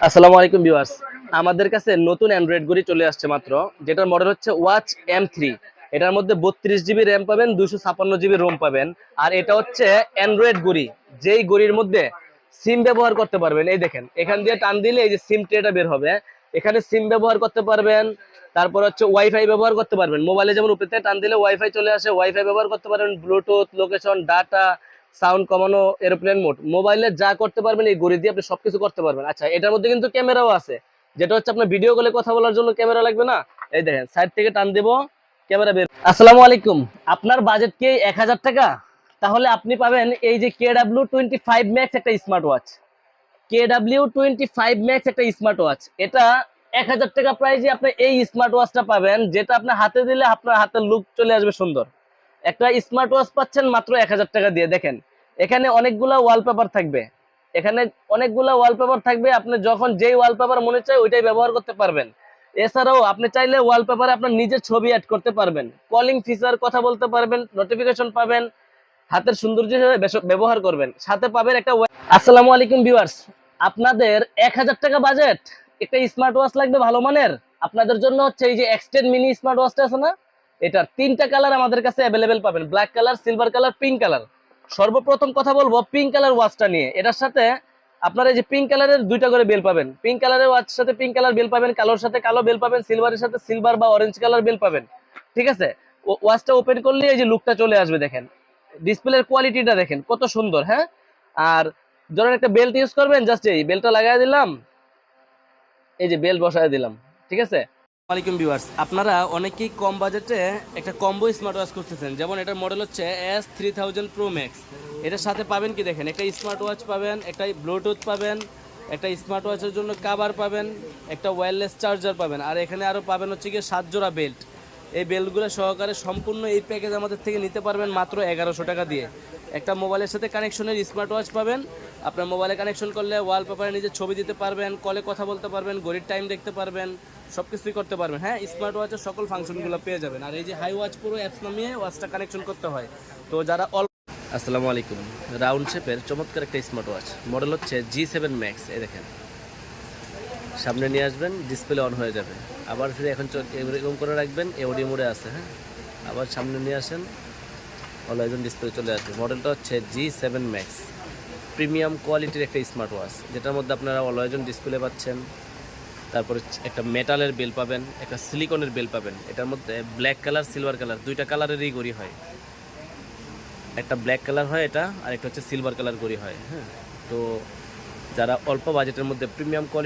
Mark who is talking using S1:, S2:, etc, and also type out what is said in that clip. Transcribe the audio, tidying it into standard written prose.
S1: আসসালামু আলাইকুম ভিউয়ার্স। আমাদের কাছে নতুন অ্যান্ড্রয়েড ঘড়ি চলে আসছে মাত্র, যেটার মডেল হচ্ছে ওয়াচ M3। এটার মধ্যে 32 জিবি র্যাম পাবেন, 256 জিবি রোম পাবেন। আর এটা হচ্ছে অ্যান্ড্রয়েড ঘড়ি, যেই ঘড়ির মধ্যে সিম ব্যবহার করতে পারবেন। এই দেখেন, এখান দিয়ে টান দিলে এই যে সিম ট্রেটা বের হবে, এখানে সিম ব্যবহার করতে পারবেন। তারপর হচ্ছে ওয়াইফাই ব্যবহার করতে পারবেন, মোবাইলে যেমন উপরে থেকে টান দিলে ওয়াইফাই চলে আসে, ওয়াইফাই ব্যবহার করতে পারবেন, ব্লুটুথ, লোকেশন, ডাটা, সাউন্ড কমানো, এরোপ্লেন মোড, মোবাইলে যা করতে পারবেন এই ঘড়ি দিয়ে আপনি সবকিছু করতে পারবেন। আচ্ছা, এটার মধ্যে কিন্তু ক্যামেরাও আছে, যেটা হচ্ছে আপনার ভিডিও কলে কথা বলার জন্য ক্যামেরা লাগবে না। এই দেখেন, সাইড থেকে টান দেবো, ক্যামেরা বের। আসসালামু আলাইকুম। আপনার বাজেট কি 1000 টাকা? তাহলে আপনি পাবেন এই যে KW25 Max একটা স্মার্ট ওয়াচ। KW25 Max একটা স্মার্ট ওয়াচ, এটা 1000 টাকা প্রাইজে আপনি এই স্মার্ট ওয়াচটা পাবেন, যেটা আপনার হাতে দিলে আপনার হাতের লুক চলে আসবে সুন্দর। একটা স্মার্ট ওয়াচ পাচ্ছেন মাত্র 1000 টাকা দিয়ে। দেখেন, এখানে অনেকগুলা ওয়ালপেপার থাকবে, এখানে অনেকগুলা ওয়ালপেপার থাকবে, আপনি যখন যেই ওয়ালপেপার মনে চায় ওইটাই ব্যবহার করতে পারবেন। এছাড়াও আপনি চাইলে ওয়ালপেপারে আপনার নিজের ছবি অ্যাড করতে পারবেন, কলিং ফিচার, কথা বলতে পারবেন, নোটিফিকেশন পাবেন, হাতের সৌন্দর্য হিসেবে ব্যবহার করবেন, সাথে পাবেন একটা। আসসালামু আলাইকুম ভিউয়ার্স। আপনাদের 1000 টাকা বাজেট, একটা স্মার্ট ওয়াচ লাগবে ভালো মানের, আপনাদের জন্য হচ্ছে এই যে এক্সটেন্ড মিনি স্মার্ট ওয়াচটা আছে না, এটার 3টা কালার আমাদের কাছে অ্যাভেলেবেল পাবেন, black colour, silver colour, pink colour. সর্বপ্রথম কথা বলবো পিঙ্ক কালার ওয়াচটা নিয়ে। এটার সাথে আপনারা এই যে পিঙ্ক কালারের 2টা করে বেল পাবেন, পিঙ্ক কালারের ওয়াচের সাথে পিঙ্ক কালার বেল পাবেন, কালোর সাথে কালো বেল পাবেন, সিলভারের সাথে সিলভার বা অরেঞ্জ কালার বেল পাবেন। ঠিক আছে, ওয়াচটা ওপেন করলে এই যে লুকটা চলে আসবে। দেখেন, ডিসপ্লের কোয়ালিটিটা দেখেন কত সুন্দর। হ্যাঁ, আর ধরেন একটা বেল্ট ইউজ করবেন, জাস্ট এই বেল্টটা লাগাই দিলাম, এই যে বেল্ট বসায় দিলাম। ঠিক আছে। ওয়ালাইকুম ভিউয়ার্স, আপনারা অনেকেই কম বাজেটে একটা কম্বো স্মার্ট ওয়াচ করতেছেন, যেমন এটার মডেল হচ্ছে S3000 Pro Max। এটার সাথে পাবেন কি দেখেন, একটা স্মার্ট ওয়াচ পাবেন, একটা ব্লুটুথ পাবেন, একটা স্মার্ট ওয়াচের জন্য কভার পাবেন, একটা ওয়্যারলেস চার্জার পাবেন, আর এখানে আরও পাবেন হচ্ছে গিয়ে 7 জোড়া বেল্ট। এই বেল্টগুলো সহকারে সম্পূর্ণ এই প্যাকেজ আমাদের থেকে নিতে পারবেন মাত্র 1100 টাকা দিয়ে। একটা মোবাইলের সাথে কানেকশনের স্মার্ট ওয়াচ পাবেন, আপনার মোবাইলে কানেকশন করলে ওয়ালপেপারে নিজের ছবি দিতে পারবেন, কলে কথা বলতে পারবেন, ঘড়ির টাইম দেখতে পারবেন, সব কিছুই করতে পারবেন। হ্যাঁ, স্মার্ট ওয়াচের সকল ফাংশনগুলো পেয়ে যাবেন। আর এই যে হাই ওয়াচ পুরো অ্যাপস নামিয়ে ওয়াচটা কানেকশন করতে হয়। তো যারা আসসালামু আলাইকুম। রাউন্ড শেপের চমৎকার একটা স্মার্ট ওয়াচ, মডেল হচ্ছে G7 Max। এই দেখেন, সামনে নিয়ে আসবেন, ডিসপ্লে অন হয়ে যাবে, আবার ফিরে এখন এরকম করে রাখবেন, অডিও মোডে আছে। হ্যাঁ, আবার সামনে নিয়ে আসেন, অলওয়েজ ডিসপ্লে চলে আসবে। মডেলটা হচ্ছে G7 Max, প্রিমিয়াম কোয়ালিটির একটা স্মার্ট ওয়াচ, যেটার মধ্যে আপনারা অলওয়েজ ডিসপ্লে পাচ্ছেন, তারপরে একটা মেটালের বেল পাবেন, একটা সিলিকনের বেল পাবেন। এটার মধ্যে ব্ল্যাক কালার, সিলভার কালার, 2টা কালারেরই ঘড়ি হয়, একটা ব্ল্যাক কালার হয় এটা, আর একটা হচ্ছে সিলভার কালার ঘড়ি হয়। হ্যাঁ, তো যারা অল্প বাজেটের মধ্যে প্রিমিয়াম কোয়ালিটি